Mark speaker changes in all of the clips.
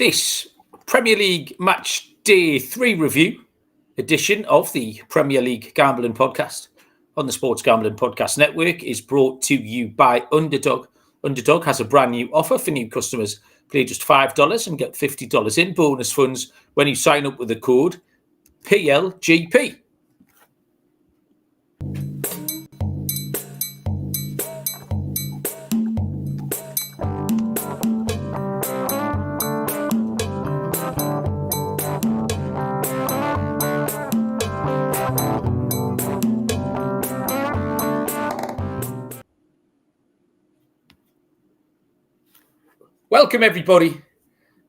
Speaker 1: this Premier League Match Day 3 review edition of the Premier League Gambling Podcast on the Sports Gambling Podcast Network is brought to you by Underdog. Underdog has a brand new offer for new customers. Play just $5 and get $50 in bonus funds when you sign up with the code PLGP. Welcome, everybody,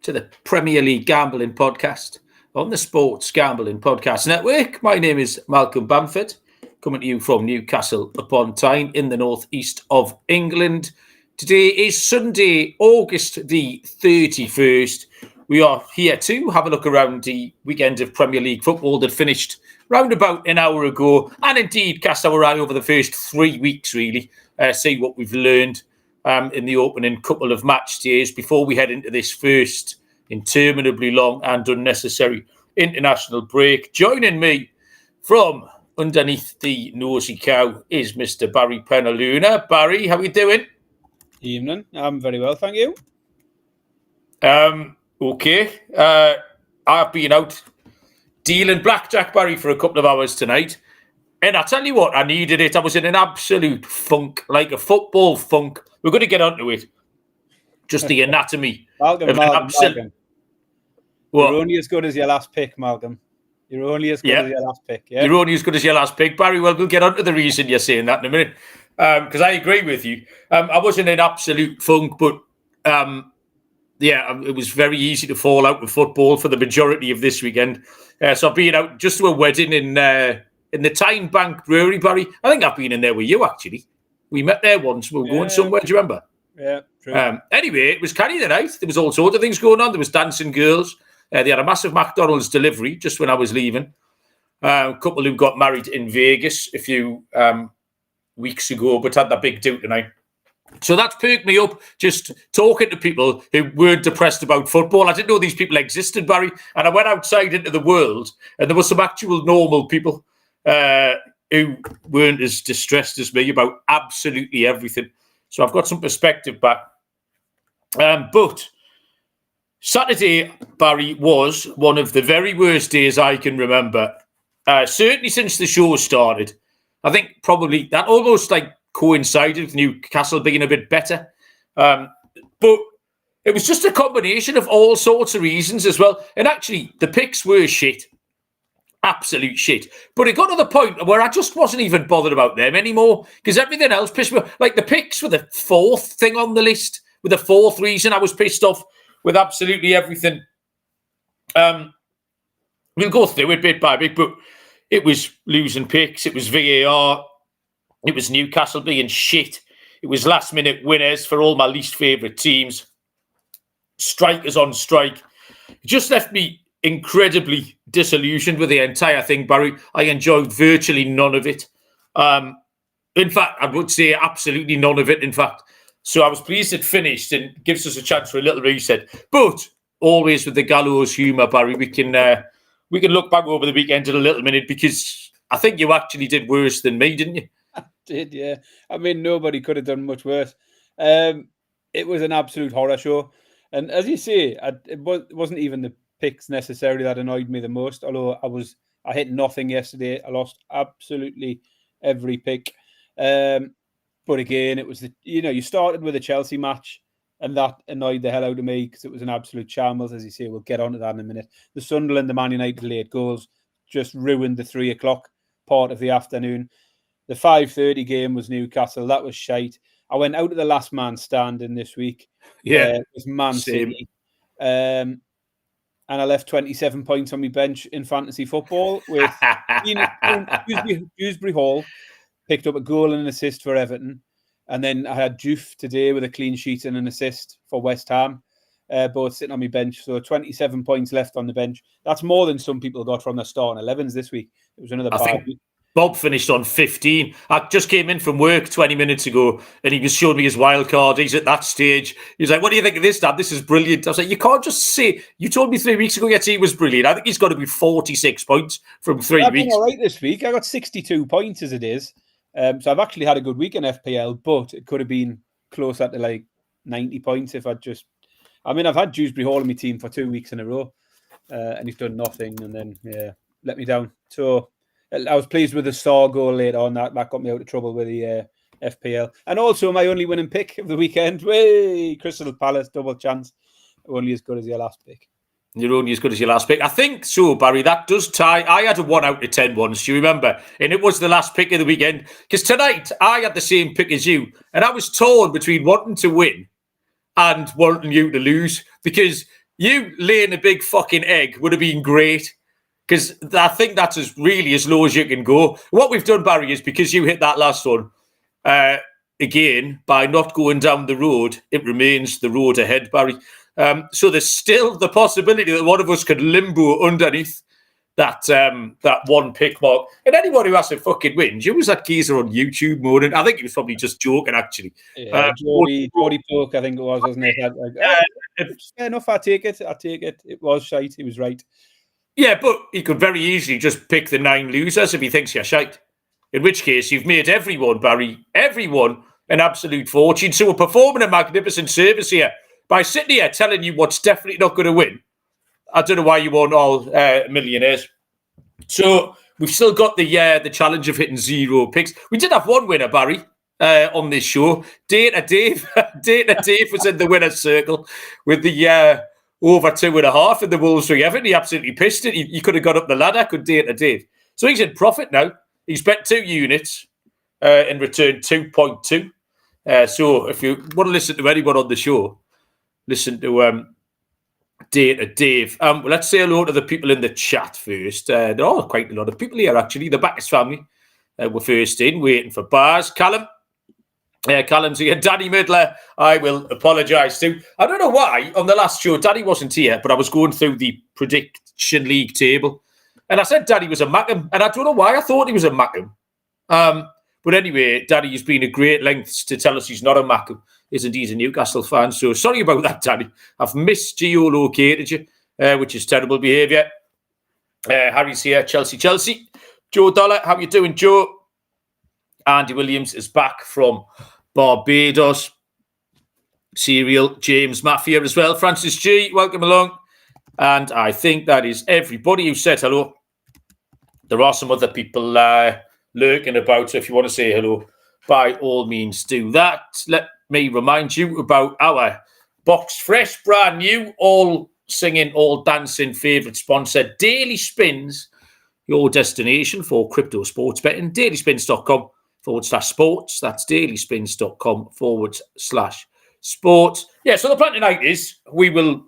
Speaker 1: to the Premier League Gambling Podcast on the Sports Gambling Podcast Network. My name is Malcolm Bamford, coming to you from Newcastle upon Tyne in the northeast of England. Today is Sunday, August the 31st. We are here to have a look around the weekend of Premier League football that finished round about an hour ago, and indeed cast our eye over the first 3 weeks, really, see what we've learned in the opening couple of match days before we head into this first interminably long and unnecessary international break. Joining me from underneath the nosy cow is Mr. Barry Penaluna. Barry, how are you doing?
Speaker 2: Evening. I'm very well, thank you.
Speaker 1: Okay. I've been out dealing blackjack, Barry, for a couple of hours tonight. And I tell you what, I needed it. I was in an absolute funk, like a football funk. We're going to get onto it. Just the anatomy.
Speaker 2: Malcolm.
Speaker 1: What?
Speaker 2: You're only as good as your last pick, Malcolm. You're only as good as your last pick. Yeah?
Speaker 1: You're only as good as your last pick, Barry. Well, we'll get onto the reason you're saying that in a minute. Because I agree with you. I wasn't in an absolute funk, but it was very easy to fall out with football for the majority of this weekend. So I've been out just to a wedding in the Tyne Bank Brewery, Barry. I think I've been in there with you, actually. We met there once. We were going somewhere. Do you remember?
Speaker 2: Yeah, true.
Speaker 1: Anyway, it was canny the night. There was all sorts of things going on. There was dancing girls. They had a massive McDonald's delivery just when I was leaving. A couple who got married in Vegas a few weeks ago, but had that big do tonight. So that's perked me up, just talking to people who weren't depressed about football. I didn't know these people existed, Barry. And I went outside into the world, and there were some actual normal people who weren't as distressed as me about absolutely everything. So I've got some perspective back. But Saturday, Barry, was one of the very worst days I can remember. Certainly since the show started. I think probably that almost coincided with Newcastle being a bit better. But it was just a combination of all sorts of reasons as well. And actually, the picks were shit. Absolute shit. But it got to the point where I just wasn't even bothered about them anymore because everything else pissed me off. Like the picks were the fourth thing on the list, with the fourth reason I was pissed off with absolutely everything. We'll go through it bit by bit, but it was losing picks. It was VAR. It was Newcastle being shit. It was last-minute winners for all my least favourite teams. Strikers on strike. It just left me incredibly disillusioned with the entire thing, Barry. I enjoyed virtually none of it. In fact, I would say absolutely none of it, in fact. So I was pleased it finished and gives us a chance for a little reset. But always with the gallows humour, Barry, we can look back over the weekend in a little minute because I think you actually did worse than me, didn't you?
Speaker 2: I did, yeah. I mean, nobody could have done much worse. It was an absolute horror show. And as you say, it wasn't even the picks necessarily that annoyed me the most, although I hit nothing yesterday. I lost absolutely every pick. But again, it was you started with a Chelsea match, and that annoyed the hell out of me because it was an absolute shambles, as you say. We'll get onto that in a minute. The Sunderland, the Man United late goals just ruined the 3 o'clock part of the afternoon. The 5:30 game was Newcastle. That was shite. I went out of the last man standing this week.
Speaker 1: Yeah,
Speaker 2: it was Man City. And I left 27 points on my bench in fantasy football with Dewsbury Hall, picked up a goal and an assist for Everton. And then I had Juve today with a clean sheet and an assist for West Ham, both sitting on my bench. So 27 points left on the bench. That's more than some people got from their starting 11s this week. It was another bad week.
Speaker 1: Bob finished on 15. I just came in from work 20 minutes ago and he was showing me his wild card. He's at that stage. He's like, what do you think of this, Dad? This is brilliant. I was like, you can't just say, you told me 3 weeks ago, yes, he was brilliant. I think he's got to be 46 points from 3 weeks.
Speaker 2: I've been all right this week. I got 62 points as it is. So I've actually had a good week in FPL, but it could have been closer to like 90 points if I'd just... I've had Dewsbury Hall in my team for 2 weeks in a row, and he's done nothing, and then let me down. So I was pleased with the Star goal later on. That got me out of trouble with the FPL, and also my only winning pick of the weekend. Way Crystal Palace double chance, only as good as your last pick.
Speaker 1: You're only as good as your last pick. I think so, Barry. That does tie. I had a 1 out of 10 once, do you remember? And it was the last pick of the weekend. Because tonight, I had the same pick as you. And I was torn between wanting to win and wanting you to lose. Because you laying a big fucking egg would have been great. Because I think that's as low as you can go. What we've done, Barry, is because you hit that last one, again, by not going down the road, it remains the road ahead, Barry. So there's still the possibility that one of us could limbo underneath that one pick mark. And anyone who has to fucking win, you was that geezer on YouTube moaning. I think he was probably just joking, actually.
Speaker 2: Yeah, Jody Poke, I think it was, wasn't it? Fair enough, I take it. It was shite. He was right.
Speaker 1: Yeah, but he could very easily just pick the 9 losers if he thinks you're shite. In which case, you've made everyone, Barry, everyone, an absolute fortune. So we're performing a magnificent service here. By sitting here telling you what's definitely not going to win, I don't know why you weren't all millionaires. So we've still got the challenge of hitting 0 picks. We did have one winner, Barry, on this show. Data Dave. Data Dave was in the winner's circle with the over 2.5 in the Wolves 3 Everton. He absolutely pissed it. He could have got up the ladder, could Data Dave. So he's in profit now. He's bet 2 units and returned 2.2. So if you want to listen to anyone on the show, listen to Data Dave. Let's say hello to the people in the chat first. There are quite a lot of people here, actually. The Backus family were first in, waiting for bars. Callum's here. Danny Midler, I will apologise to. I don't know why, on the last show, Danny wasn't here, but I was going through the Prediction League table, and I said Danny was a Mackham, and I don't know why I thought he was a Mackham. But anyway, Danny's been at great lengths to tell us he's not a Mackham. Is indeed a Newcastle fan. So sorry about that, Danny. I've misgeolocated you, which is terrible behaviour. Harry's here, Chelsea. Joe Dollar, how you doing, Joe? Andy Williams is back from Barbados. Serial, James Mafia as well. Francis G, welcome along. And I think that is everybody who said hello. There are some other people lurking about, so if you want to say hello, by all means do that. Let me remind you about our box fresh, brand new, all singing, all dancing favourite sponsor, Daily Spins, your destination for crypto sports betting. dailyspins.com/sports. That's dailyspins.com/sports. Yeah, so the plan tonight is we will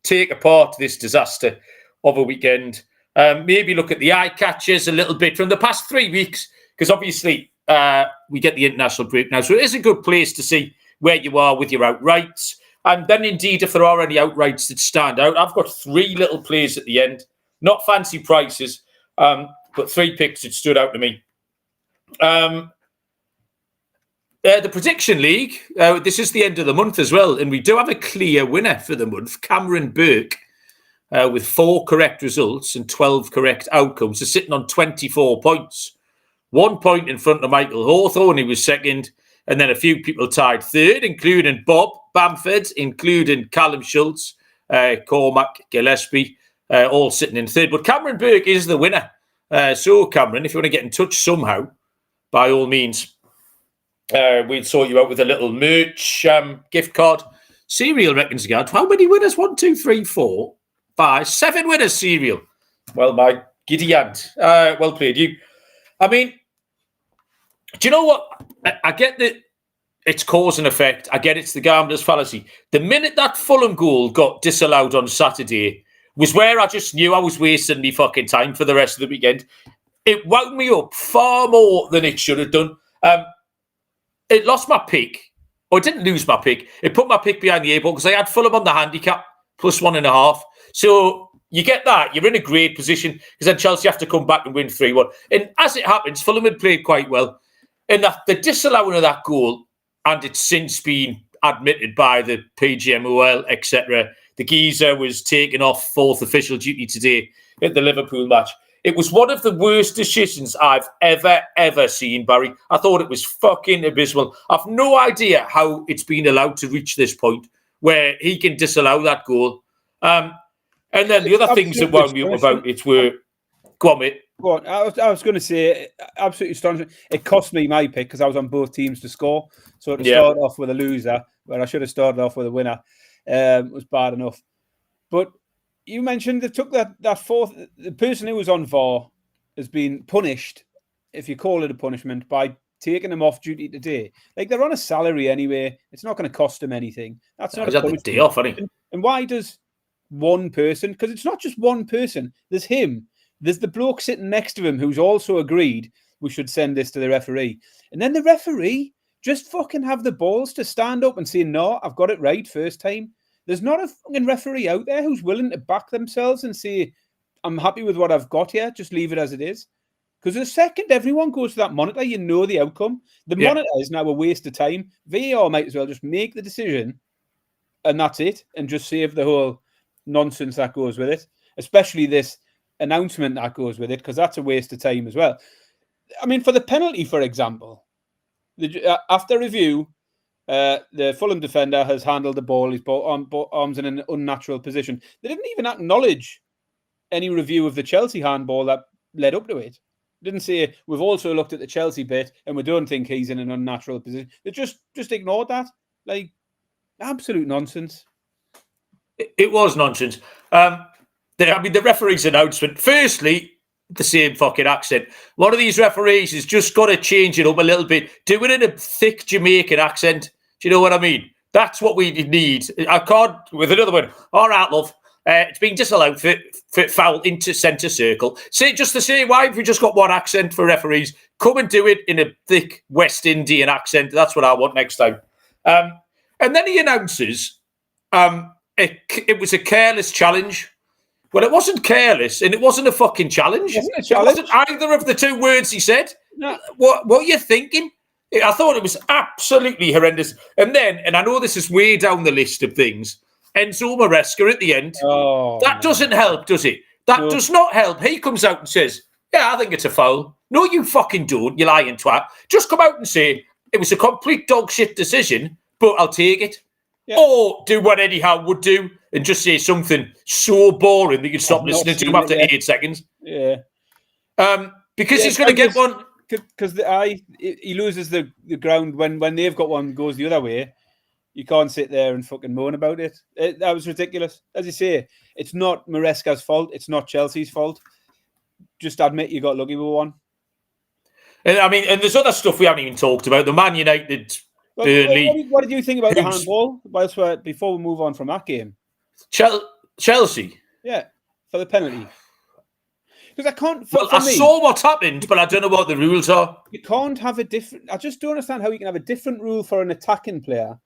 Speaker 1: take apart this disaster of a weekend, maybe look at the eye catchers a little bit from the past 3 weeks, because obviously we get the international break now. So it is a good place to see where you are with your outrights. And then indeed, if there are any outrights that stand out, I've got 3 little plays at the end. Not fancy prices, but 3 picks that stood out to me. The Prediction League, this is the end of the month as well. And we do have a clear winner for the month, Cameron Burke, with 4 correct results and 12 correct outcomes. So sitting on 24 points. 1 point in front of Michael Hawthorne, he was second, and then a few people tied third, including Bob Bamford, including Callum Schultz, Cormac Gillespie, all sitting in third. But Cameron Burke is the winner. So, Cameron, if you want to get in touch somehow, by all means, we'd sort you out with a little merch gift card. Serial reckons again. How many winners? 1, 2, 3, 4, 5, 7 winners, Serial. Well, my giddy aunt. Well played, you. I mean, do you know what? I get that it's cause and effect. I get it's the gambler's fallacy. The minute that Fulham goal got disallowed on Saturday was where I just knew I was wasting my fucking time for the rest of the weekend. It wound me up far more than it should have done. It lost my pick. Or it didn't lose my pick. It put my pick behind the 8 ball because I had Fulham on the handicap, +1.5. So you get that, you're in a great position because then Chelsea have to come back and win 3-1. And as it happens, Fulham had played quite well. And the disallowing of that goal, and it's since been admitted by the PGMOL, etc. The geezer was taken off fourth official duty today at the Liverpool match. It was one of the worst decisions I've ever seen, Barry. I thought it was fucking abysmal. I've no idea how it's been allowed to reach this point where he can disallow that goal. And then the other things that wound me up about it were... Go on, mate.
Speaker 2: Go on. I was going to say, absolutely astonishing. It cost me my pick because I was on both teams to score. So to start off with a loser, where I should have started off with a winner, was bad enough. But you mentioned they took that fourth... The person who was on VAR has been punished, if you call it a punishment, by taking them off duty today. Like, they're on a salary anyway. It's not going to cost them anything. That's not a punishment.
Speaker 1: Day off, hasn't he?
Speaker 2: And why does one person... Because it's not just one person. There's him. There's the bloke sitting next to him who's also agreed we should send this to the referee. And then the referee just fucking have the balls to stand up and say, no, I've got it right first time. There's not a fucking referee out there who's willing to back themselves and say, I'm happy with what I've got here. Just leave it as it is. Because the second everyone goes to that monitor, you know the outcome. The monitor is now a waste of time. VAR might as well just make the decision and that's it. And just save the whole nonsense that goes with it. Especially this announcement that goes with it, because that's a waste of time as well. I mean, for the penalty, for example, after review, the Fulham defender has handled the ball. His arms in an unnatural position. They didn't even acknowledge any review of the Chelsea handball that led up to it. Didn't say, we've also looked at the Chelsea bit and we don't think he's in an unnatural position. They just ignored that. Like, absolute nonsense.
Speaker 1: It was nonsense. The referee's announcement, firstly, the same fucking accent. One of these referees has just got to change it up a little bit. Do it in a thick Jamaican accent. Do you know what I mean? That's what we need. I can't, with another one. All right, love. It's been disallowed for foul into centre circle. Say just the same. Why have we just got one accent for referees? Come and do it in a thick West Indian accent. That's what I want next time. And then he announces it was a careless challenge. Well, it wasn't careless, and it wasn't a fucking challenge.
Speaker 2: It wasn't
Speaker 1: either of the two words he said.
Speaker 2: No.
Speaker 1: What are you thinking? I thought it was absolutely horrendous. And I know this is way down the list of things, Enzo Maresca at the end. That doesn't help, does it? That does not help. He comes out and says, yeah, I think it's a foul. No, you fucking don't, you lying twat. Just come out and say, it was a complete dog shit decision, but I'll take it. Yeah. Or do what Eddie Howe would do and just say something so boring that you'd stop listening to him after 8 seconds.
Speaker 2: Yeah.
Speaker 1: Because he's going to get one.
Speaker 2: Because he loses the ground when they've got one goes the other way. You can't sit there and fucking moan about it. That was ridiculous. As you say, it's not Maresca's fault. It's not Chelsea's fault. Just admit you got lucky with one.
Speaker 1: And there's other stuff we haven't even talked about. The Man United... Burnley.
Speaker 2: What did you think about the handball? Before we move on from that game,
Speaker 1: Chelsea.
Speaker 2: Yeah, for the penalty. Because I can't.
Speaker 1: I saw what happened, but I don't know what the rules are.
Speaker 2: You can't have a different. I just don't understand how you can have a different rule for an attacking player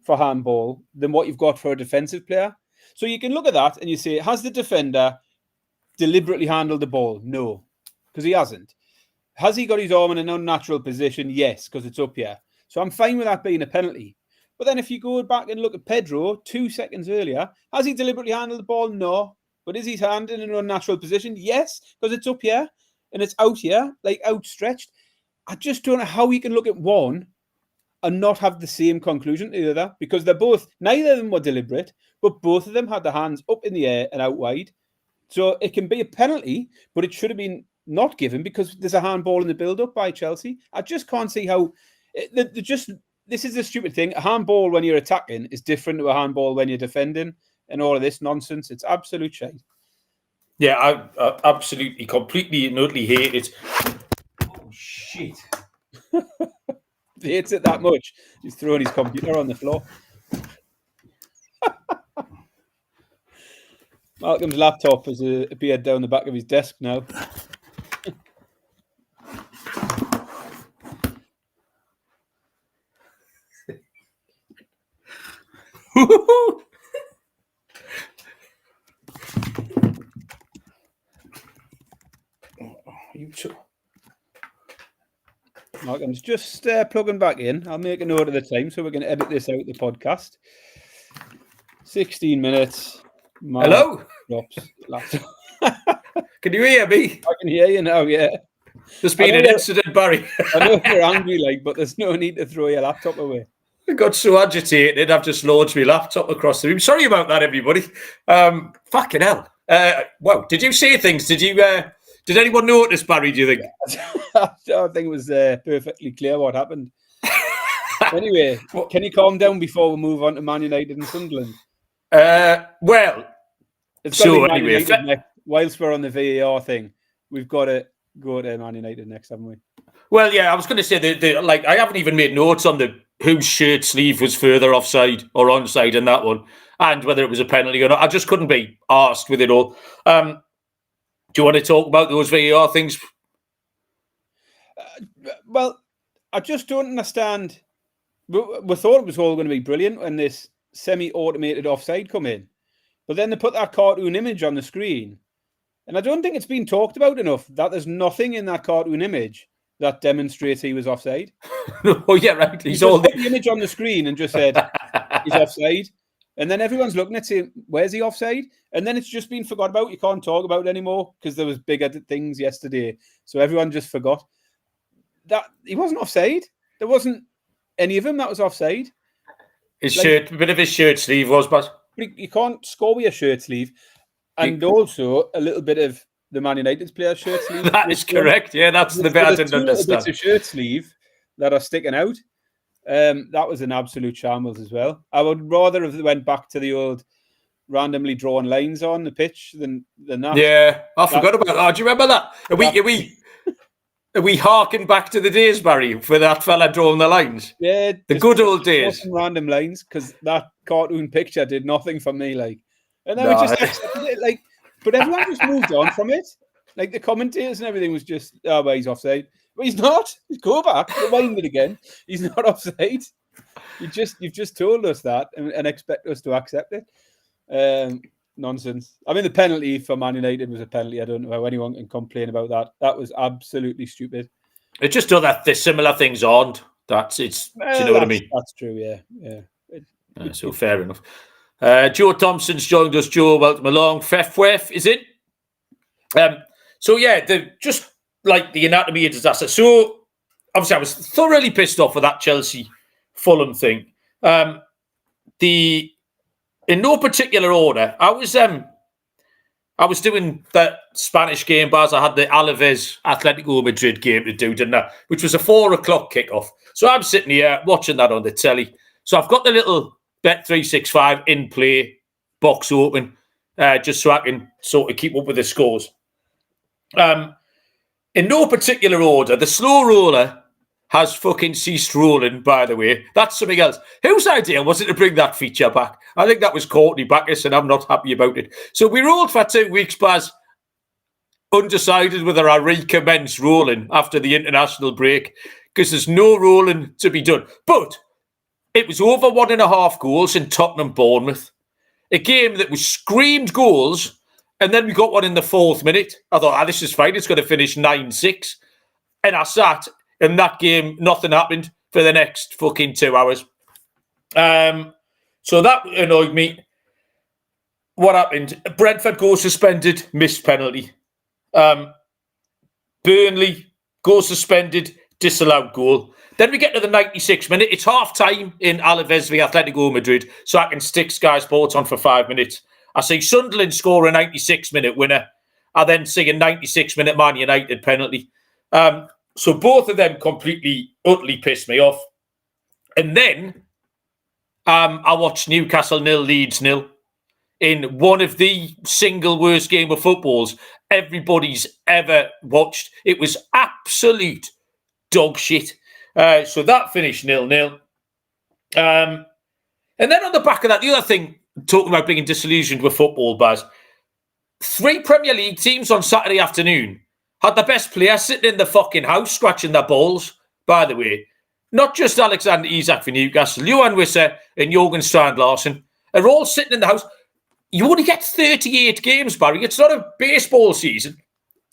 Speaker 2: for handball than what you've got for a defensive player. So you can look at that and you say, has the defender deliberately handled the ball? No, because he hasn't. Has he got his arm in an unnatural position? Yes, because it's up here. So I'm fine with that being a penalty. But then if you go back and look at Pedro 2 seconds earlier, has he deliberately handled the ball? No. But is his hand in an unnatural position? Yes, because it's up here and it's out here, like outstretched. I just don't know how you can look at one and not have the same conclusion to the other, because neither of them were deliberate, but both of them had their hands up in the air and out wide. So it can be a penalty, but it should have been not given because there's a handball in the build-up by Chelsea. I just can't see how... This is a stupid thing. A handball when you're attacking is different to a handball when you're defending, and all of this nonsense. It's absolute shite.
Speaker 1: Yeah, I absolutely, completely and utterly hate it. Oh, shit.
Speaker 2: He hates it that much. He's throwing his computer on the floor. Malcolm's laptop has appeared down the back of his desk now. Markham's just plugging back in. I'll make a note of the time so we can edit this out the podcast. 16 minutes.
Speaker 1: Hello?
Speaker 2: Drops laptop.
Speaker 1: Can you hear me?
Speaker 2: I can hear you now, yeah.
Speaker 1: There's been an incident, Barry.
Speaker 2: I know you're angry, but there's no need to throw your laptop away.
Speaker 1: I got so agitated, I've just launched my laptop across the room. Sorry about that, everybody. Fucking hell. Wow, did you say things? Did anyone notice, Barry, do you think?
Speaker 2: I think it was perfectly clear what happened. Anyway, can you calm down before we move on to Man United and Sunderland?
Speaker 1: Well,
Speaker 2: it's so anyway, whilst we're on the VAR thing, we've got to go to Man United next, haven't we?
Speaker 1: Well, yeah, I was going to say I haven't even made notes on whose shirt sleeve was further offside or onside in that one, and whether it was a penalty or not. I just couldn't be arsed with it all. Do you want to talk about those VAR things?
Speaker 2: Well, I just don't understand. We thought it was all going to be brilliant when this semi-automated offside come in, but then they put that cartoon image on the screen, and I don't think it's been talked about enough that there's nothing in that cartoon image that demonstrates he was offside.
Speaker 1: Oh yeah, right.
Speaker 2: He's all put the image on the screen and just said he's offside, and then everyone's looking at saying, "Where's he offside?" And then it's just been forgot about. You can't talk about it anymore because there was bigger things yesterday, so everyone just forgot that he wasn't offside. There wasn't any of him that was offside.
Speaker 1: His shirt, a bit of his shirt sleeve was, but
Speaker 2: you can't score with your shirt sleeve, and also a little bit of the Man United's player's shirt sleeve.
Speaker 1: That is correct. Yeah, that's the bit I didn't understand.
Speaker 2: Bits of shirt sleeve that are sticking out. That was an absolute shambles as well. I would rather have went back to the old randomly drawn lines on the pitch than that.
Speaker 1: Yeah, I forgot about that. Do you remember that? Are we harking back to the days, Barry, for that fella drawing the lines?
Speaker 2: Yeah,
Speaker 1: the good old days.
Speaker 2: Some random lines because that cartoon picture did nothing for me. And then we just accepted it. But everyone just moved on from it. Like the commentators and everything was just, oh, well, he's offside. But he's not. Go back, rewind it again. He's not offside. You've just told us that and expect us to accept it. Nonsense. I mean, the penalty for Man United was a penalty. I don't know how anyone can complain about that. That was absolutely stupid.
Speaker 1: It's just that the similar things aren't. Do you know what I mean?
Speaker 2: That's true, yeah.
Speaker 1: So fair enough. Joe Thompson's joined us. Joe, welcome along. Fefwef is it? So yeah, just like the anatomy of disaster. So obviously, I was thoroughly pissed off with that Chelsea Fulham thing. In no particular order, I was doing that Spanish game, Baz. I had the Alaves Atletico Madrid game to do, didn't I? Which was a 4:00 kickoff. So I'm sitting here watching that on the telly. So I've got the little Bet365 in play box open, just so I can sort of keep up with the scores. In no particular order, the slow roller has fucking ceased rolling, by the way. That's something else. Whose idea was it to bring that feature back? I think that was Courtney Backus, and I'm not happy about it. So we rolled for 2 weeks, Baz, undecided whether I recommence rolling after the international break, because there's no rolling to be done. But it was over 1.5 goals in Tottenham-Bournemouth. A game that was screamed goals, and then we got one in the 4th minute. I thought, this is fine. It's going to finish 9-6. And I sat in that game, nothing happened for the next fucking 2 hours. So that annoyed me. What happened? Brentford goes suspended, missed penalty. Burnley goes suspended, disallowed goal. Then we get to the 96th minute. It's half-time in Alaves v Atletico Madrid, so I can stick Sky Sports on for 5 minutes. I see Sunderland score a 96-minute winner. I then see a 96-minute Man United penalty. So both of them completely, utterly pissed me off. And then I watched Newcastle 0, Leeds 0 in one of the single worst game of footballs everybody's ever watched. It was absolute dog shit. So that finished 0-0. And then on the back of that, the other thing, talking about being disillusioned with football, Baz, 3 Premier League teams on Saturday afternoon had the best player sitting in the fucking house scratching their balls, by the way. Not just Alexander Isak for Newcastle, Johan Wisser and Jorgen Strand Larsen are all sitting in the house. You only get 38 games, Barry. It's not a baseball season.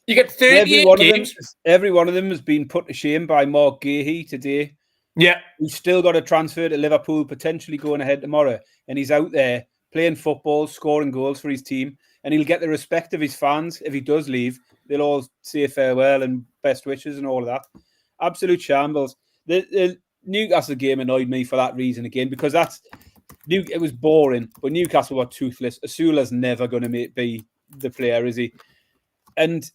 Speaker 1: You get 38 games.
Speaker 2: Every one of them has been put to shame by Mark Gahey today.
Speaker 1: Yeah.
Speaker 2: He's still got a transfer to Liverpool, potentially going ahead tomorrow. And he's out there playing football, scoring goals for his team. And he'll get the respect of his fans if he does leave. They'll all say farewell and best wishes and all of that. Absolute shambles. The Newcastle game annoyed me for that reason again, because it was boring, but Newcastle were toothless. Asula's never going to be the player, is he? And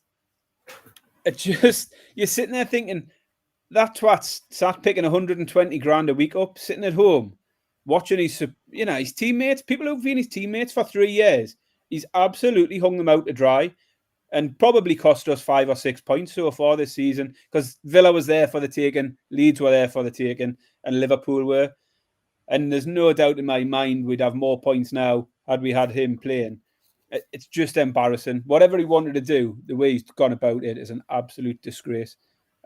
Speaker 2: you're sitting there thinking, that twat's sat picking 120 grand a week up, sitting at home, watching his teammates, people who've been his teammates for 3 years. He's absolutely hung them out to dry and probably cost us 5 or 6 points so far this season, because Villa was there for the taking, Leeds were there for the taking, and Liverpool were. And there's no doubt in my mind we'd have more points now had we had him playing. It's just embarrassing. Whatever he wanted to do, the way he's gone about it is an absolute disgrace.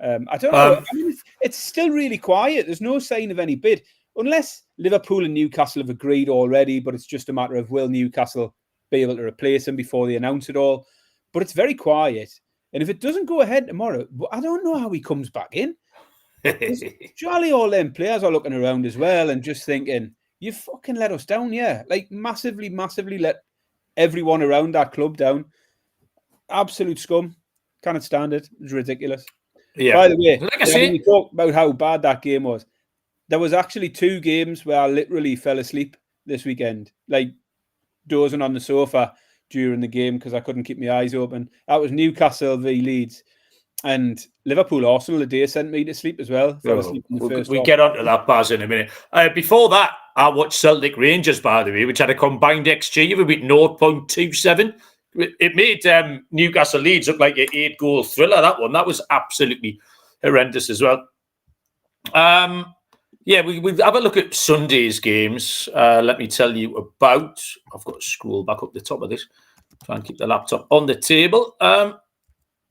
Speaker 2: I don't know. I mean, it's still really quiet. There's no sign of any bid, unless Liverpool and Newcastle have agreed already, but it's just a matter of will Newcastle be able to replace him before they announce it all. But it's very quiet. And if it doesn't go ahead tomorrow, I don't know how he comes back in. Surely all them players are looking around as well and just thinking, you fucking let us down, yeah. Like massively, massively let everyone around that club down. Absolute scum. Cannot stand it. It's ridiculous. Yeah. By the way, when we talk about how bad that game was, there was actually 2 games where I literally fell asleep this weekend, like dozing on the sofa during the game because I couldn't keep my eyes open. That was Newcastle v Leeds. And Liverpool Arsenal today sent me to sleep as well.
Speaker 1: We get onto that, Baz, in a minute. Before that, I watched Celtic Rangers, by the way, which had a combined XG of about 0.27. It made Newcastle Leeds look like an 8-goal thriller, that one. That was absolutely horrendous as well. We have a look at Sunday's games. Let me tell you about... I've got to scroll back up the top of this. Try and keep the laptop on the table.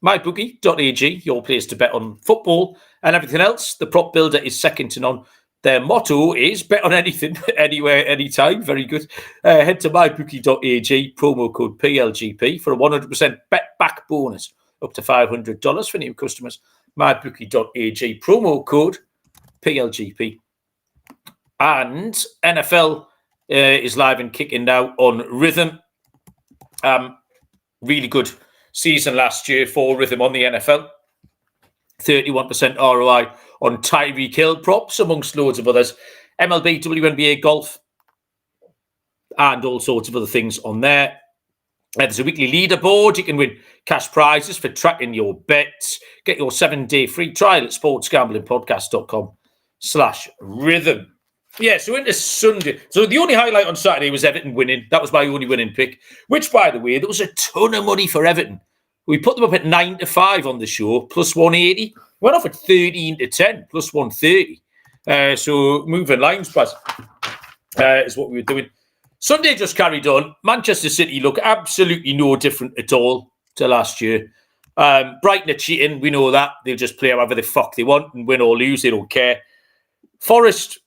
Speaker 1: MyBookie.ag, your place to bet on football and everything else. The prop builder is second to none. Their motto is bet on anything, anywhere, anytime. Very good. Head to MyBookie.ag, promo code PLGP for a 100% bet back bonus up to $500 for new customers. MyBookie.ag, promo code PLGP. And NFL is live and kicking now on Rhythm. Really good season last year for Rhythm on the NFL. 31% ROI on Tyreek Hill props, amongst loads of others. MLB, WNBA, golf, and all sorts of other things on there. There's a weekly leaderboard. You can win cash prizes for tracking your bets. Get your 7-day free trial at sportsgamblingpodcast.com/rhythm. Yeah, so into Sunday. So the only highlight on Saturday was Everton winning. That was my only winning pick, which, by the way, there was a ton of money for Everton. We put them up at 9-5 on the show, plus 180. Went off at 13-10, plus 130. So moving lines, but is what we were doing. Sunday just carried on. Manchester City look absolutely no different at all to last year. Brighton are cheating. We know that. They'll just play however the fuck they want and win or lose. They don't care. Forest,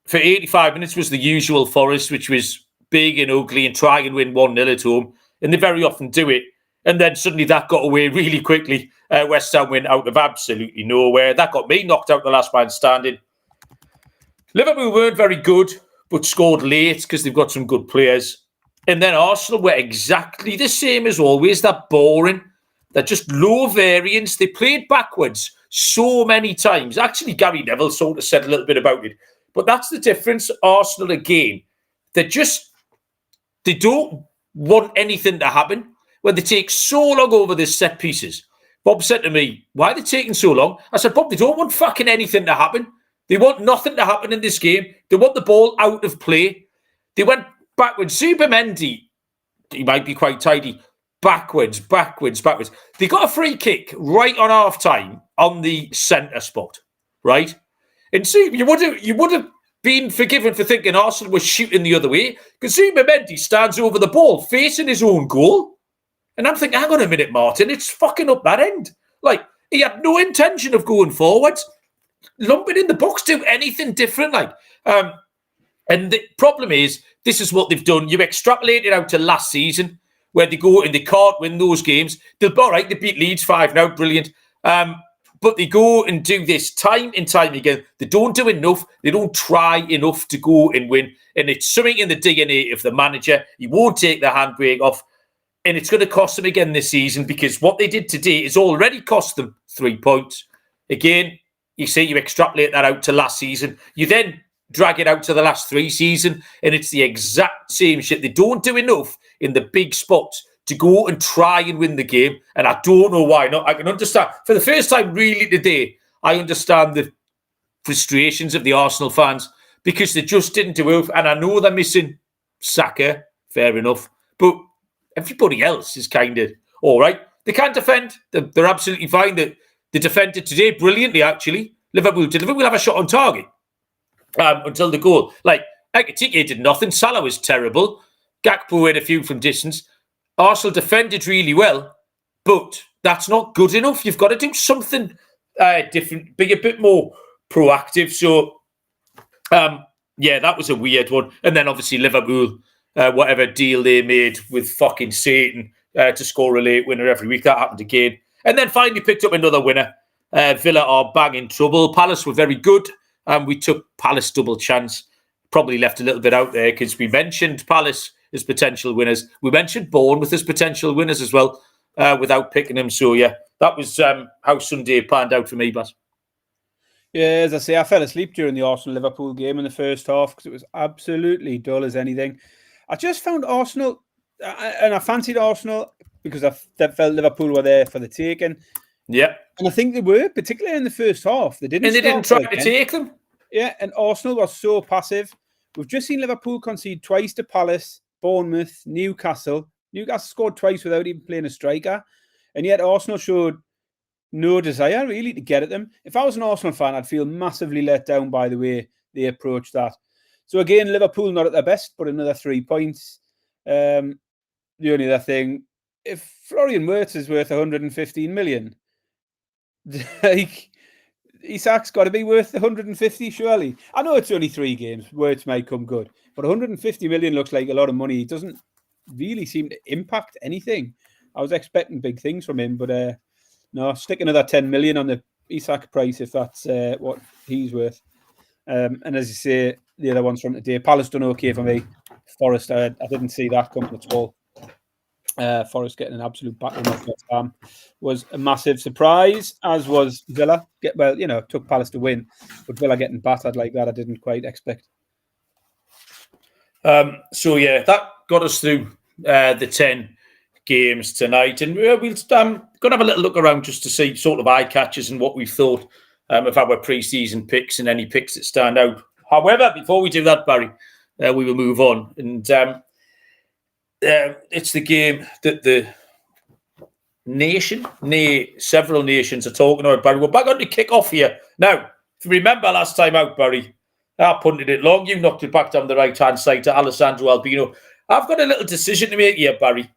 Speaker 1: for 85 minutes, was the usual Forest, which was big and ugly and try and win 1-0 at home. And they very often do it. And then suddenly that got away really quickly. West Ham went out of absolutely nowhere. That got me knocked out the last man standing. Liverpool weren't very good, but scored late because they've got some good players. And then Arsenal were exactly the same as always. They're boring. They're just low variance. They played backwards so many times. Actually, Gary Neville sort of said a little bit about it. But that's the difference. Arsenal, again, they don't want anything to happen. When they take so long over the set pieces. Bob said to me, why are they taking so long? I said, Bob, they don't want fucking anything to happen. They want nothing to happen in this game. They want the ball out of play. They went backwards. Zubimendi, he might be quite tidy. Backwards. They got a free kick right on half-time on the centre spot, right? And so you would have been forgiven for thinking Arsenal was shooting the other way because Zubimendi stands over the ball facing his own goal. And I'm thinking, hang on a minute, Martin, it's fucking up that end. Like, he had no intention of going forwards. Lump it in the box, do anything different. And the problem is, this is what they've done. You extrapolate it out to last season where they go and they can't win those games. They'll be all right. They beat Leeds 5-0, brilliant. But they go and do this time and time again. They don't do enough. They don't try enough to go and win. And it's something in the DNA of the manager. He won't take the handbrake off. And it's going to cost them again this season, because what they did today has already cost them 3 points. Again, you say you extrapolate that out to last season. You then drag it out to the last 3 seasons, and it's the exact same shit. They don't do enough in the big spots to go and try and win the game, and I don't know why not. I can understand. For the first time really today, I understand the frustrations of the Arsenal fans, because they just didn't do enough, and I know they're missing Saka, fair enough, but everybody else is kind of all right. They can't defend. They're absolutely fine. They defended today brilliantly, actually. Liverpool have a shot on target until the goal. Like, Ekitike did nothing. Salah was terrible. Gakpo had a few from distance. Arsenal defended really well, but that's not good enough. You've got to do something different, be a bit more proactive. So, yeah, that was a weird one. And then obviously Liverpool, whatever deal they made with fucking Satan to score a late winner every week, that happened again. And then finally picked up another winner. Villa are bang in trouble. Palace were very good. We took Palace double chance. Probably left a little bit out there because we mentioned Palace as potential winners. We mentioned Bournemouth as potential winners as well, without picking them. So, yeah, that was how Sunday panned out for me, Baz.
Speaker 2: Yeah, as I say, I fell asleep during the Arsenal-Liverpool game in the first half because it was absolutely dull as anything. I just found Arsenal, and I fancied Arsenal because I felt Liverpool were there for the taking.
Speaker 1: Yeah.
Speaker 2: And I think they were, particularly in the first half. They didn't
Speaker 1: try to take them.
Speaker 2: Yeah, and Arsenal was so passive. We've just seen Liverpool concede twice to Palace, Bournemouth, Newcastle. Newcastle scored twice without even playing a striker. And yet Arsenal showed no desire, really, to get at them. If I was an Arsenal fan, I'd feel massively let down by the way they approached that. So again, Liverpool not at their best, but another 3 points. The only other thing, if Florian Wirtz is worth 115 million, like, Isak's got to be worth 150, surely. I know it's only 3 games. Wirtz might come good. But 150 million looks like a lot of money. It doesn't really seem to impact anything. I was expecting big things from him, but no, stick another 10 million on the Isak price if that's what he's worth. And as you say, the other ones from today, Palace done okay for me. Forest, I didn't see that coming at all. Forest getting an absolute battering off West Ham was a massive surprise, as was Villa. Took Palace to win, but Villa getting battered like that, I didn't quite expect.
Speaker 1: So, yeah, that got us through the 10 games tonight. And we'll going to have a little look around just to see sort of eye catches and what we thought of our pre-season picks and any picks that stand out. However, before we do that, Barry, we will move on. And it's the game that the several nations are talking about, Barry. We're back on to kick off here. Now, if you remember last time out, Barry, I punted it long. You knocked it back down the right-hand side to Alessandro Albino. I've got a little decision to make here, Barry.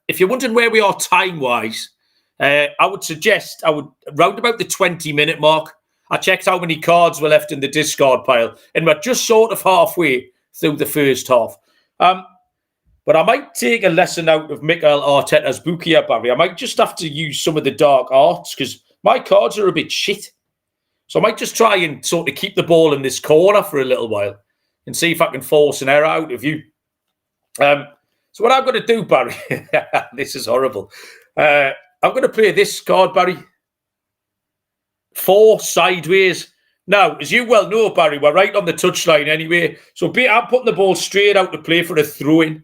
Speaker 1: If you're wondering where we are time-wise, I would suggest round about the 20-minute mark. I checked how many cards were left in the discard pile, and we're just sort of halfway through the first half. But I might take a lesson out of Mikel Arteta's book here, Barry. I might just have to use some of the dark arts because my cards are a bit shit. So I might just try and sort of keep the ball in this corner for a little while and see if I can force an error out of you. So what I'm going to do, Barry, this is horrible. I'm going to play this card, Barry. 4 sideways. Now, as you well know, Barry, we're right on the touchline anyway. So I'm putting the ball straight out to play for a throw-in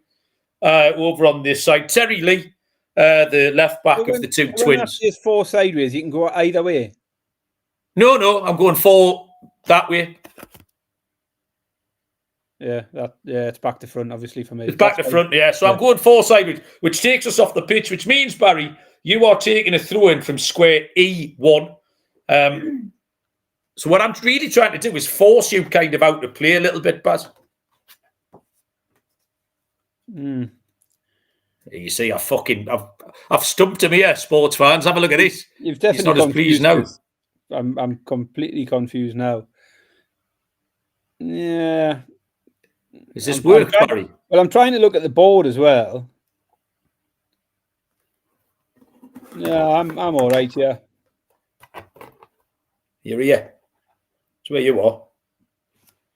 Speaker 1: over on this side. Terry Lee, the left back of the two twins.
Speaker 2: When 4 sideways, you can go either way.
Speaker 1: No, I'm going 4 that way.
Speaker 2: Yeah, it's back to front, obviously, for me.
Speaker 1: It's back to front, yeah. So I'm going 4 sideways, which takes us off the pitch, which means, Barry, you are taking a throw-in from square E1. So what I'm really trying to do is force you kind of out to play a little bit, Baz. You see, I've stumped him here, sports fans. Have a look at this.
Speaker 2: You've definitely
Speaker 1: He's not as pleased now.
Speaker 2: I'm completely confused now. Yeah.
Speaker 1: Is this work, Barry?
Speaker 2: Well, I'm trying to look at the board as well. Yeah, I'm all right. Yeah.
Speaker 1: You're here. It's where you are.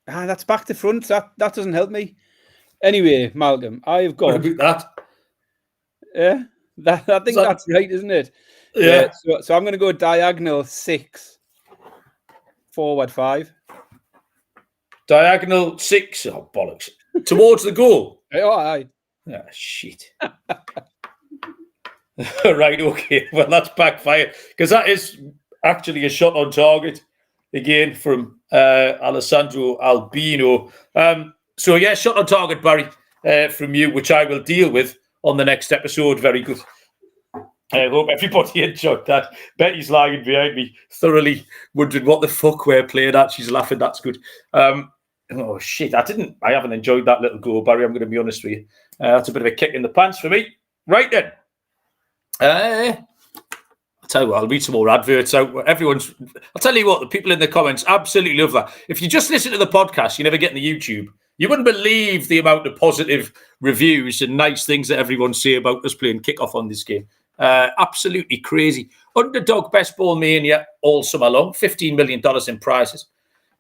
Speaker 2: That's back to front. That doesn't help me. Anyway, Malcolm, I've got.
Speaker 1: What about
Speaker 2: Yeah, I think that's right, isn't it?
Speaker 1: Yeah.
Speaker 2: So I'm going to go diagonal 6, forward 5.
Speaker 1: Diagonal 6. Oh, bollocks. Towards the goal.
Speaker 2: Oh, aye.
Speaker 1: Ah, shit. Right, okay. Well, that's backfired. Because that is actually a shot on target, again, from Alessandro Albino. So, yeah, shot on target, Barry, from you, which I will deal with on the next episode. Very good. I hope everybody enjoyed that. Betty's lying behind me, thoroughly wondering what the fuck we're playing at. She's laughing. That's good. Oh, shit. I haven't enjoyed that little goal, Barry. I'm going to be honest with you. That's a bit of a kick in the pants for me. Right then. I'll tell you what, I'll read some more adverts out. I'll tell you what, the people in the comments absolutely love that. If you just listen to the podcast, you never get in the YouTube. You wouldn't believe the amount of positive reviews and nice things that everyone say about us playing kickoff on this game. Absolutely crazy. Underdog Best Ball Mania all summer long, $15 million in prizes,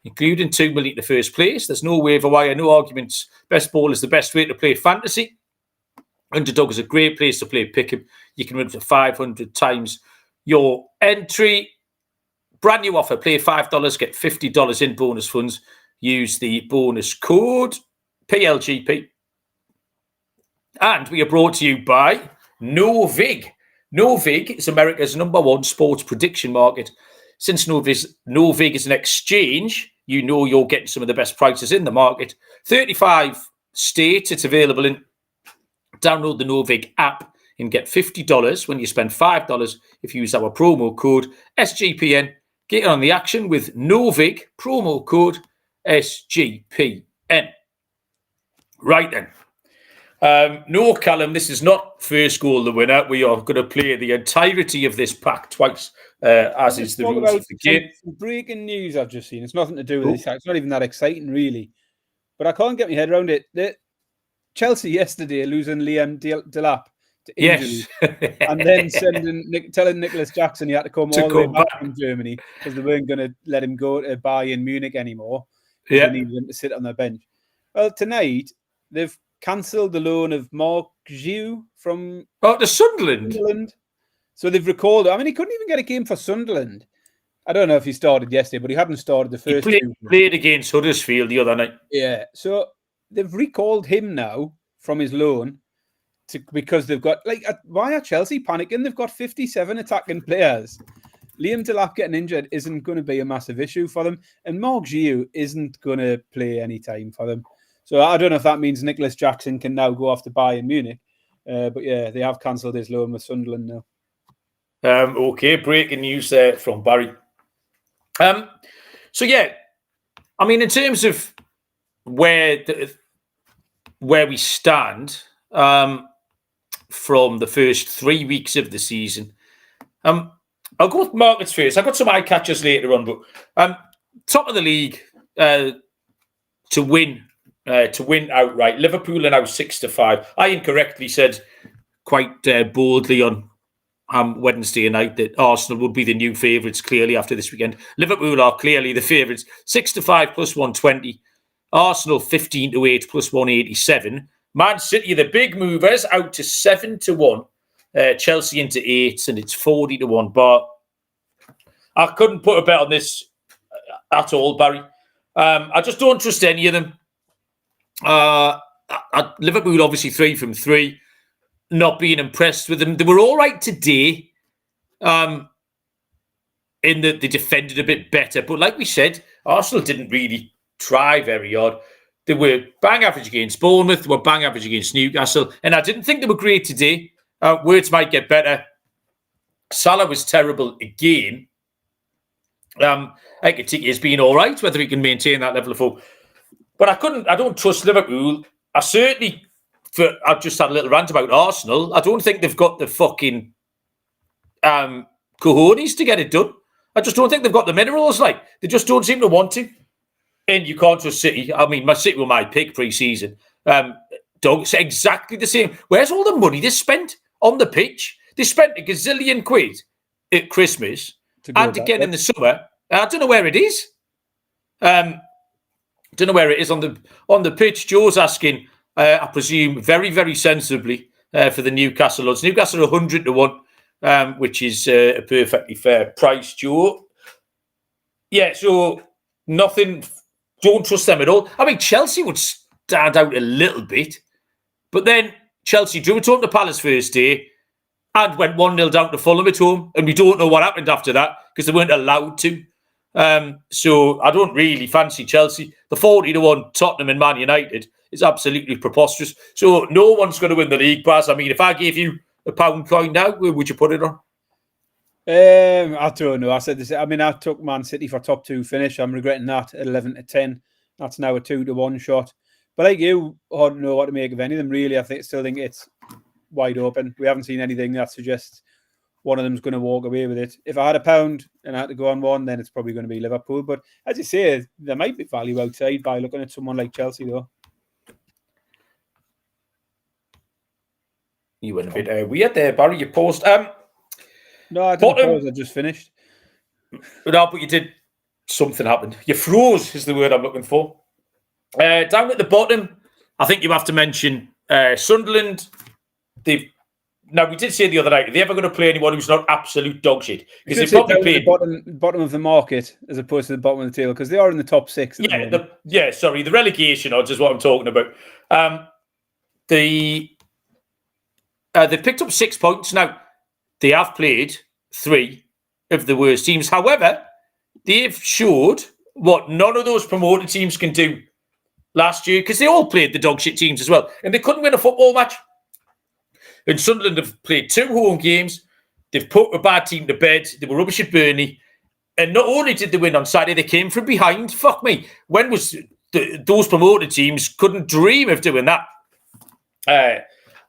Speaker 1: including $2 million to first place. There's no waiver wire, no arguments. Best Ball is the best way to play fantasy. Underdog is a great place to play pick'em. You can win up to 500 times your entry. Brand new offer. Play $5, get $50 in bonus funds. Use the bonus code PLGP. And we are brought to you by NoVig. NoVig is America's #1 sports prediction market. Since NoVig is an exchange, you know you're getting some of the best prices in the market. 35 states it's available in. Download the NoVig app and get $50 when you spend $5 if you use our promo code SGPN. Get on the action with NoVig, promo code SGPN. Right then. No, Callum, this is not first goal the winner. We are going to play the entirety of this pack twice, as is the rules of the game.
Speaker 2: Some breaking news I've just seen. It's nothing to do with this. It's not even that exciting, really. But I can't get my head around it. Chelsea yesterday losing Liam Delap to injury, and then telling Nicholas Jackson he had to come all the way back from Germany because they weren't going to let him go to Bayern Munich anymore. They needed him to sit on the bench. Well, tonight they've cancelled the loan of Mark Giu from
Speaker 1: to Sunderland.
Speaker 2: So they've recalled. I mean, he couldn't even get a game for Sunderland. I don't know if he started yesterday, but he hadn't started the first.
Speaker 1: He played against Huddersfield the other night.
Speaker 2: Yeah, so they've recalled him now from his loan because they've got, why are Chelsea panicking? They've got 57 attacking players. Liam Delap getting injured isn't going to be a massive issue for them. And Mark Giu isn't going to play any time for them. So I don't know if that means Nicholas Jackson can now go off to Bayern Munich. But yeah, they have cancelled his loan with Sunderland now.
Speaker 1: Okay, breaking news there from Barry. So yeah, I mean, in terms of where we stand from the first 3 weeks of the season, I'll go with markets first. I've got some eye catchers later on, but top of the league to win outright. Liverpool are now 6-5. I incorrectly said quite boldly on Wednesday night that Arsenal would be the new favourites clearly after this weekend. Liverpool are clearly the favourites. 6-5 plus 120. Arsenal 15-8 plus 187. Man City, the big movers, out to 7-1. Chelsea into 8, and it's 40-1. But I couldn't put a bet on this at all, Barry. I just don't trust any of them. Liverpool obviously 3 from 3. Not being impressed with them. They were all right today. In that they defended a bit better, but like we said, Arsenal didn't really try very hard. They were bang average against Bournemouth. They were bang average against Newcastle, and I didn't think they were great today. Words might get better. Salah was terrible again. Ekitike has been all right, whether he can maintain that level of form. But I don't trust Liverpool. I've just had a little rant about Arsenal. I don't think they've got the fucking cojones to get it done. I just don't think they've got the minerals. They just don't seem to want to. And you can't trust City. I mean, City were my pick pre-season. Doug, it's exactly the same. Where's all the money they spent on the pitch? They spent a gazillion quid at Christmas and again in the summer. I don't know where it is. Don't know where it is on the pitch. Joe's asking, I presume, very, very sensibly for the Newcastle odds. Newcastle are 100-1, which is a perfectly fair price, Joe. Yeah, so nothing. Don't trust them at all. I mean, Chelsea would stand out a little bit, but then Chelsea drew at home to Palace first day and went 1-0 down to Fulham at home, and we don't know what happened after that because they weren't allowed to. So I don't really fancy Chelsea. The 40-1 Tottenham and Man United is absolutely preposterous. So no one's going to win the league pass. I mean, if I gave you a £1 coin now, where would you put it on?
Speaker 2: I don't know. I said this. I mean, I took Man City for top 2 finish. I'm regretting that at 11-10. That's now a 2-1 shot. But like you, I don't know what to make of any of them, really. Still think it's wide open. We haven't seen anything that suggests one of them's going to walk away with it. If I had £1 and I had to go on one, then it's probably going to be Liverpool. But as you say, there might be value outside by looking at someone like Chelsea, though.
Speaker 1: You went a bit weird there, Barry. You paused.
Speaker 2: No, I didn't pause. I just finished.
Speaker 1: No, but you did. Something happened. You froze is the word I'm looking for. Down at the bottom, I think you have to mention Sunderland. Now, we did say the other night, are they ever going to play anyone who's not absolute dog shit? Because they probably played
Speaker 2: the bottom of the market as opposed to the bottom of the table, because they are in the top 6.
Speaker 1: The relegation odds is what I'm talking about. They've picked up 6 points. Now, they have played 3 of the worst teams. However, they've showed what none of those promoted teams can do last year, because they all played the dog shit teams as well, and they couldn't win a football match. And Sunderland have played 2 home games. They've put a bad team to bed. They were rubbish at Burnley. And not only did they win on Saturday, they came from behind. Fuck me. When was those promoted teams couldn't dream of doing that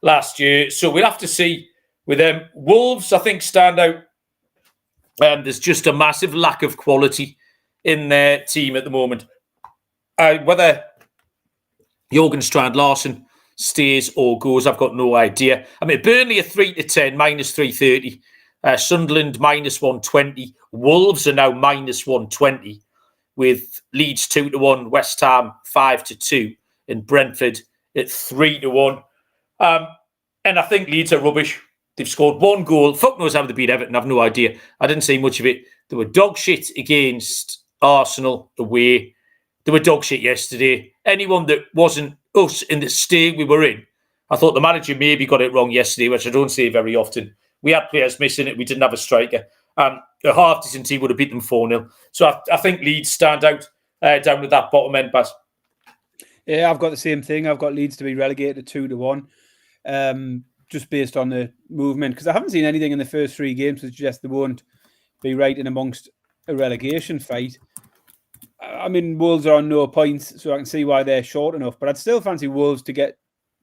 Speaker 1: last year? So we'll have to see with them. Wolves, I think, stand out. There's just a massive lack of quality in their team at the moment. Whether Jürgen Strand-Larsen stays or goes, I've got no idea. I mean, Burnley are 3-10, minus 330. Sunderland, minus 120. Wolves are now minus 120, with Leeds 2-1, West Ham 5-2, and Brentford at 3-1. And I think Leeds are rubbish. They've scored 1 goal. Fuck knows how they beat Everton. I've no idea. I didn't see much of it. They were dog shit against Arsenal away. They were dog shit yesterday. Anyone that wasn't us in the state we were in, I thought the manager maybe got it wrong yesterday, which I don't say very often. We had players missing it. We didn't have a striker. A half-decent team would have beat them 4-0. So I think Leeds stand out down with that bottom end, Baz.
Speaker 2: Yeah, I've got the same thing. I've got Leeds to be relegated 2-1. Just based on the movement, because I haven't seen anything in the first 3 games to suggest they won't be right in amongst a relegation fight. I mean, Wolves are on no points, so I can see why they're short enough, but I'd still fancy Wolves to get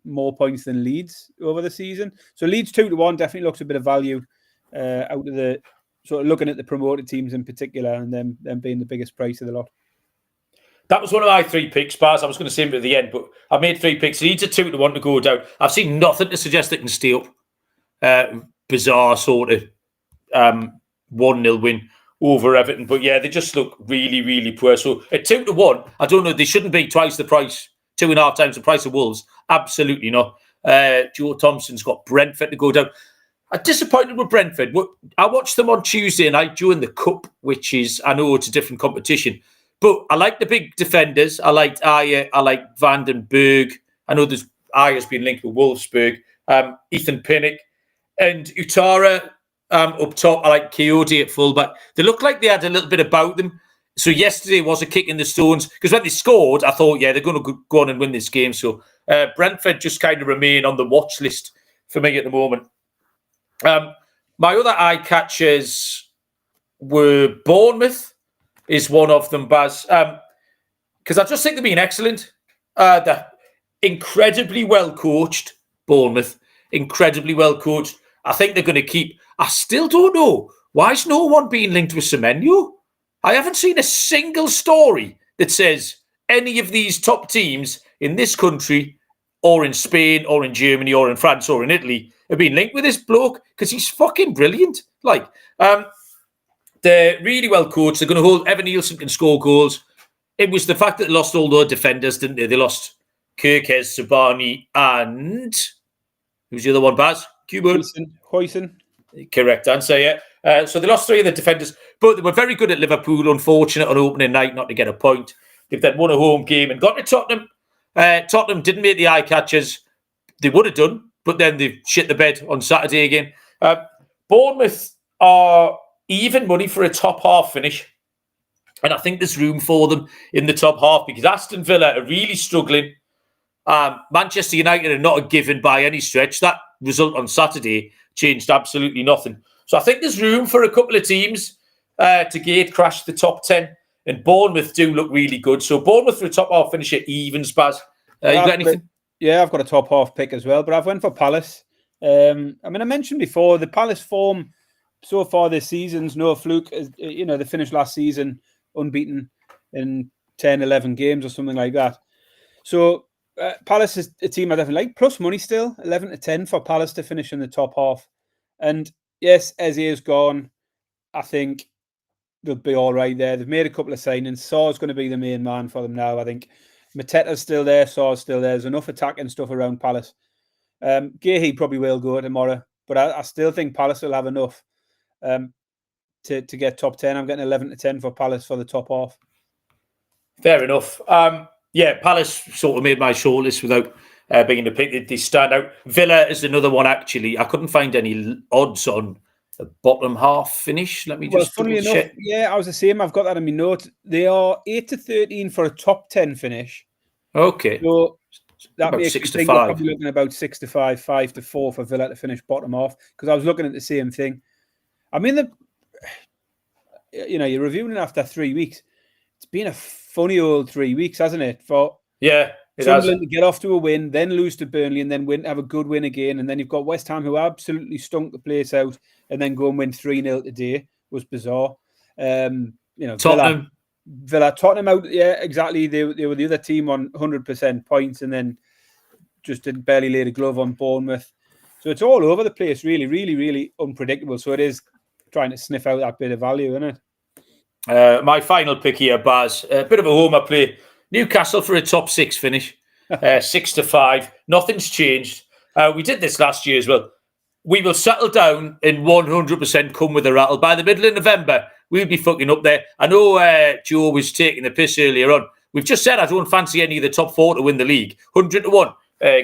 Speaker 2: more points than Leeds over the season. So Leeds 2-1 definitely looks a bit of value out of the sort of looking at the promoted teams in particular, and them being the biggest price of the lot.
Speaker 1: That was one of my 3 picks, Baz. I was going to say them at the end, but I made 3 picks. Leeds are 2-1 to go down. I've seen nothing to suggest they can stay up. Bizarre sort of 1-0 win over Everton. But yeah, they just look really, really poor. So at 2-1, I don't know. They shouldn't be twice the price, 2.5 times the price of Wolves. Absolutely not. Joe Thompson's got Brentford to go down. I'm disappointed with Brentford. I watched them on Tuesday night during the Cup, which is, I know it's a different competition. But I like the big defenders. I liked Ayer. I like Van den Berg. I know Ayer's been linked with Wolfsburg. Ethan Pinnock. And Utara up top. I like Coyote at fullback. They look like they had a little bit about them. So yesterday was a kick in the stones. Because when they scored, I thought, yeah, they're going to go on and win this game. So Brentford just kind of remain on the watch list for me at the moment. My other eye catchers were Bournemouth. Is one of them, Baz. Because I just think they've been excellent. They're incredibly well coached, Bournemouth. Incredibly well coached. I think they're going to keep... I still don't know. Why is no one being linked with Semenyo? I haven't seen a single story that says any of these top teams in this country or in Spain or in Germany or in France or in Italy have been linked with this bloke because he's fucking brilliant. Like, they're really well coached. They're going to hold. Evan Nielsen can score goals. It was the fact that they lost all their defenders, didn't they? They lost Kirkes, Sabani, and who's the other one, Baz? Cuban.
Speaker 2: Hoyson.
Speaker 1: Correct answer, yeah. So they lost 3 of the defenders, but they were very good at Liverpool. Unfortunate on opening night not to get a point. They've then won a home game and got to Tottenham. Tottenham didn't make the eye catchers. They would have done, but then they shit the bed on Saturday again. Bournemouth are even money for a top half finish. And I think there's room for them in the top half because Aston Villa are really struggling. Manchester United are not a given by any stretch. That result on Saturday changed absolutely nothing. So I think there's room for a couple of teams to gate crash the top 10. And Bournemouth do look really good. So Bournemouth for a top half finish at evens, Baz. You got anything?
Speaker 2: Yeah, I've got a top half pick as well, but I've went for Palace. I mentioned before, the Palace form so far this season's no fluke. They finished last season unbeaten in 10, 11 games or something like that. So Palace is a team I definitely like. Plus money still, 11 to 10 for Palace to finish in the top half. And yes, Eze is gone. I think they'll be all right there. They've made a couple of signings. Saw's going to be the main man for them now, I think. Mateta's still there. Saw's still there. There's enough attacking stuff around Palace. Gahey probably will go tomorrow, but I still think Palace will have enough to get top 10. I'm getting 11 to 10 for Palace for the top half.
Speaker 1: Fair enough. Palace sort of made my shortlist without being the pick. They stand out. Villa is another one, actually. I couldn't find any odds on the bottom half finish. Let me just
Speaker 2: funnily enough, I was the same. I've got that in my notes. They are 8 to 13 for a top 10 finish.
Speaker 1: Okay.
Speaker 2: So that
Speaker 1: about
Speaker 2: makes
Speaker 1: 6
Speaker 2: you
Speaker 1: to
Speaker 2: think
Speaker 1: 5.
Speaker 2: we're probably looking about 6 to 5, 5 to 4 for Villa to finish bottom half. Because I was looking at the same thing. I mean, you're reviewing it after 3 weeks. It's been a funny old 3 weeks, hasn't it? For Sunderland to get off to a win, then lose to Burnley, and then have a good win again. And then you've got West Ham, who absolutely stunk the place out, and then go and win 3-0 today. Was bizarre.
Speaker 1: Tottenham.
Speaker 2: Tottenham out. Yeah, exactly. They were the other team on 100% points, and then just didn't barely lay the glove on Bournemouth. So it's all over the place. Really, really, really unpredictable. So it is trying to sniff out that bit of value, isn't
Speaker 1: it? My final pick here, Baz. A bit of a homer play. Newcastle for a top 6 finish. 6 to 5. Nothing's changed. We did this last year as well. We will settle down and 100% come with a rattle. By the middle of November, we'll be fucking up there. I know Joe was taking the piss earlier on. We've just said I don't fancy any of the top 4 to win the league. 100 to 1.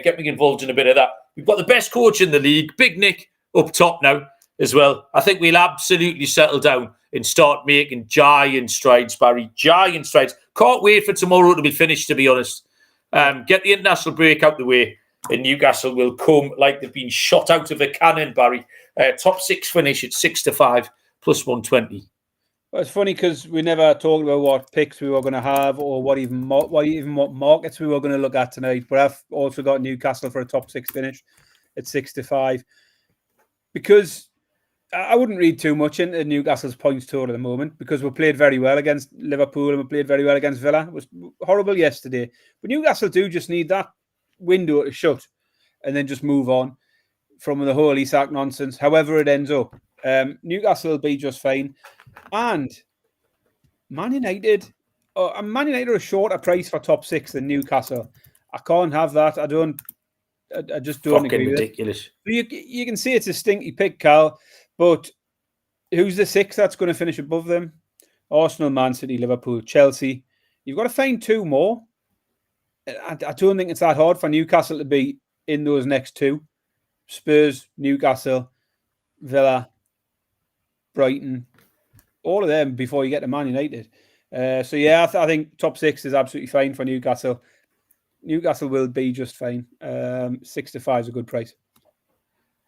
Speaker 1: Get me involved in a bit of that. We've got the best coach in the league, Big Nick, up top now as well. I think we'll absolutely settle down and start making giant strides, Barry. Giant strides. Can't wait for tomorrow to be finished, to be honest. Get the international break out the way, and Newcastle will come like they've been shot out of a cannon, Barry. Top 6 finish at 6 to 5, plus 120.
Speaker 2: Well, it's funny because we never talked about what picks we were going to have or what markets we were going to look at tonight. But I've also got Newcastle for a top 6 finish at 6 to 5. Because I wouldn't read too much into Newcastle's points total at the moment because we played very well against Liverpool and we played very well against Villa. It was horrible yesterday. But Newcastle do just need that window to shut and then just move on from the whole Isak nonsense, however it ends up. Newcastle will be just fine. And Man United are a shorter price for top 6 than Newcastle. I can't have that. I just don't
Speaker 1: fucking
Speaker 2: agree
Speaker 1: ridiculous.
Speaker 2: with it. You can say it's a stinky pick, Carl, but who's the 6 that's going to finish above them? Arsenal, Man City, Liverpool, Chelsea. You've got to find 2 more. I don't think it's that hard for Newcastle to be in those next 2. Spurs, Newcastle, Villa, Brighton, all of them before you get to Man United. I think top 6 is absolutely fine for Newcastle. Newcastle will be just fine. 6 to 5 is a good price.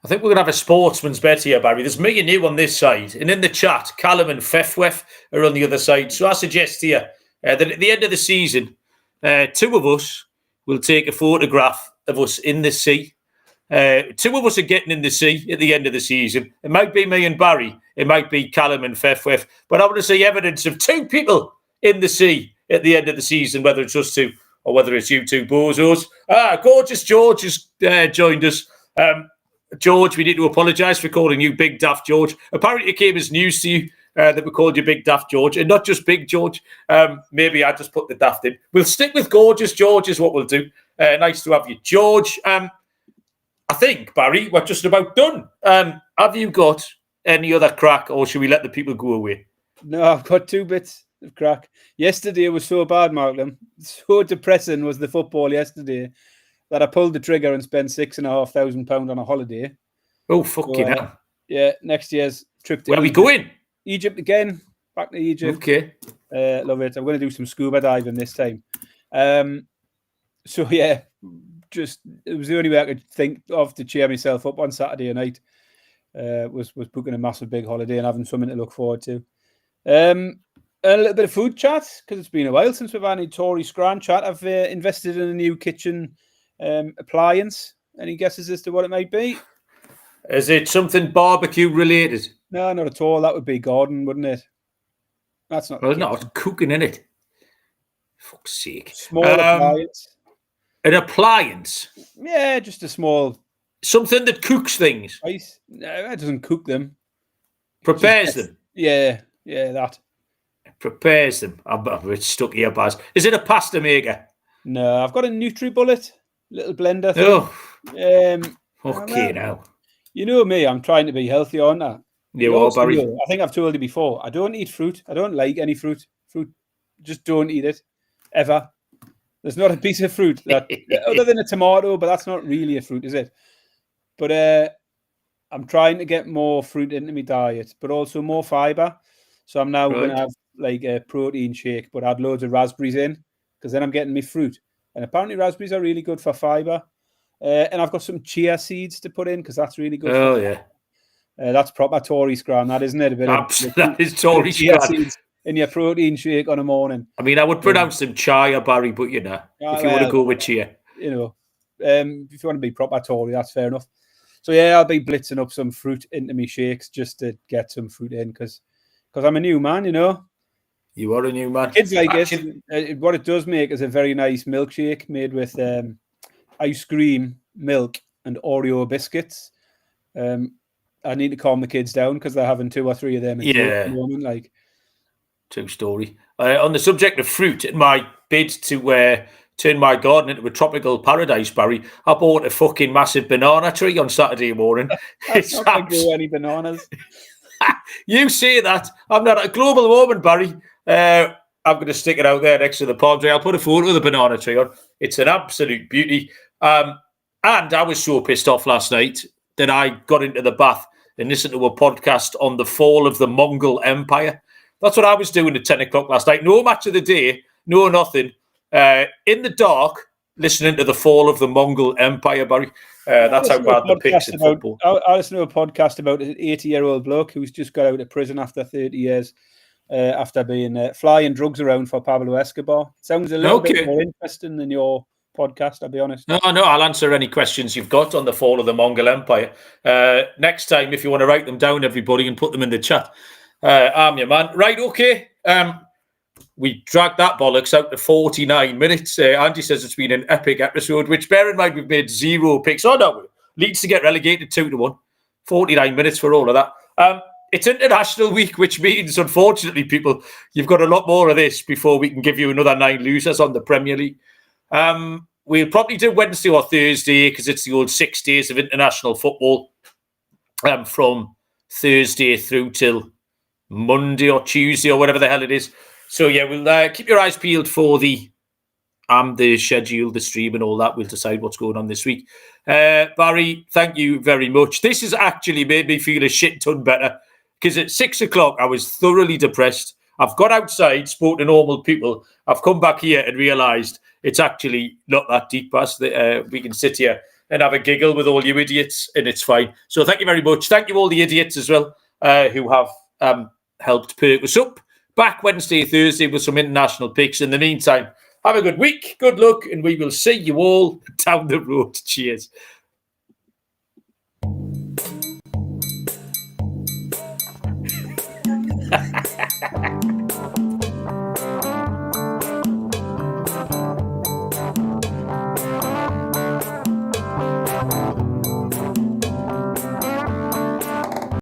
Speaker 1: I think we're going to have a sportsman's bet here, Barry. There's me and you on this side. And in the chat, Callum and Fefwef are on the other side. So I suggest here that at the end of the season, 2 of us will take a photograph of us in the sea. 2 of us are getting in the sea at the end of the season. It might be me and Barry. It might be Callum and Fefwef. But I want to see evidence of 2 people in the sea at the end of the season, whether it's us 2 or whether it's you 2 bozos. Gorgeous George has joined us. George, we need to apologise for calling you Big Daft George. Apparently, it came as news to you that we called you Big Daft George, and not just Big George. Maybe I just put the daft in. We'll stick with Gorgeous George is what we'll do. Nice to have you, George. I think, Barry, we're just about done. Have you got any other crack, or should we let the people go away?
Speaker 2: No, I've got 2 bits of crack. Yesterday was so bad, Malcolm. So depressing was the football yesterday that I pulled the trigger and spent £6,500 on a holiday.
Speaker 1: Oh, fucking hell.
Speaker 2: Yeah, next year's trip to
Speaker 1: Where are we going?
Speaker 2: Egypt again. Back to Egypt.
Speaker 1: Okay.
Speaker 2: Love it. I'm going to do some scuba diving this time. So, yeah, just it was the only way I could think of to cheer myself up on Saturday night. Was booking a massive big holiday and having something to look forward to. A little bit of food chat, because it's been a while since we've had any Tory Scran chat. I've invested in a new kitchen appliance. Any guesses as to what it might be?
Speaker 1: Is it something barbecue related?
Speaker 2: No, not at all. That would be Gordon, wouldn't it? That's not.
Speaker 1: Well, it's not cooking in it. Fuck's sake.
Speaker 2: Small appliance.
Speaker 1: An appliance?
Speaker 2: Yeah, just a small.
Speaker 1: Something that cooks things.
Speaker 2: Ice. No, it doesn't cook them.
Speaker 1: Prepares them.
Speaker 2: Yeah, that.
Speaker 1: Prepares them. I'm a bit stuck here, Baz. Is it a pasta maker?
Speaker 2: No, I've got a NutriBullet little blender thing.
Speaker 1: Okay, now.
Speaker 2: You know me, I'm trying to be healthy, aren't I?
Speaker 1: You are, Barry.
Speaker 2: I think I've told you before. I don't eat fruit. I don't like any fruit. Fruit, just don't eat it. Ever. There's not a piece of fruit that, other than a tomato, but that's not really a fruit, is it? But I'm trying to get more fruit into my diet, but also more fibre. So I'm now going to have like a protein shake, but add loads of raspberries in, because then I'm getting me fruit. And apparently raspberries are really good for fibre. And I've got some chia seeds to put in, because that's really good.
Speaker 1: Oh, yeah.
Speaker 2: That's proper Tory Scran, that, isn't it?
Speaker 1: That is Tory Scran.
Speaker 2: In your protein shake on a morning.
Speaker 1: I mean, I would pronounce them chia, Barry, but if you want to go with chia.
Speaker 2: You know, if you want to be proper Tory, that's fair enough. So, yeah, I'll be blitzing up some fruit into me shakes just to get some fruit in, because I'm a new man, you know.
Speaker 1: You are a new man.
Speaker 2: Kids like it. What it does make is a very nice milkshake made with ice cream, milk, and Oreo biscuits. I need to calm the kids down because they're having 2 or 3 of them. At the moment, like.
Speaker 1: True story. On the subject of fruit, in my bid to turn my garden into a tropical paradise, Barry, I bought a fucking massive banana tree on Saturday morning.
Speaker 2: It's not going to grow any bananas.
Speaker 1: You say that. I'm not a global warming, Barry. I'm going to stick it out there next to the palm tree. I'll put a photo of the banana tree on. It's an absolute beauty. And I was so pissed off last night that I got into the bath and listened to a podcast on the fall of the Mongol Empire. That's what I was doing at 10 o'clock last night. No match of the day, no nothing. In the dark, listening to the fall of the Mongol Empire, Barry. That's how bad the pitch in football.
Speaker 2: I listened to a podcast about an 80-year-old bloke who's just got out of prison after 30 years after being flying drugs around for Pablo Escobar. Sounds a little bit more interesting than your podcast, I'll be honest.
Speaker 1: No, I'll answer any questions you've got on the fall of the Mongol Empire. Next time, if you want to write them down, everybody, and put them in the chat. I'm your man. Right, okay. We dragged that bollocks out to 49 minutes. Andy says it's been an epic episode, which, bear in mind, we've made 0 picks. Oh, no. Leeds to get relegated 2-1. 49 minutes for all of that. It's International Week, which means, unfortunately, people, you've got a lot more of this before we can give you another 9 losers on the Premier League. We'll probably do Wednesday or Thursday because it's the old 6 days of international football from Thursday through till Monday or Tuesday or whatever the hell it is. So, yeah, we'll keep your eyes peeled for the schedule, the stream and all that. We'll decide what's going on this week. Barry, thank you very much. This has actually made me feel a shit ton better because at 6 o'clock, I was thoroughly depressed. I've got outside, spoke to normal people. I've come back here and realised it's actually not that deep, Baz. We can sit here and have a giggle with all you idiots and it's fine. So thank you very much. Thank you all the idiots as well who have helped perk us up. Back Wednesday, Thursday with some international picks. In the meantime, have a good week, good luck, and we will see you all down the road. Cheers.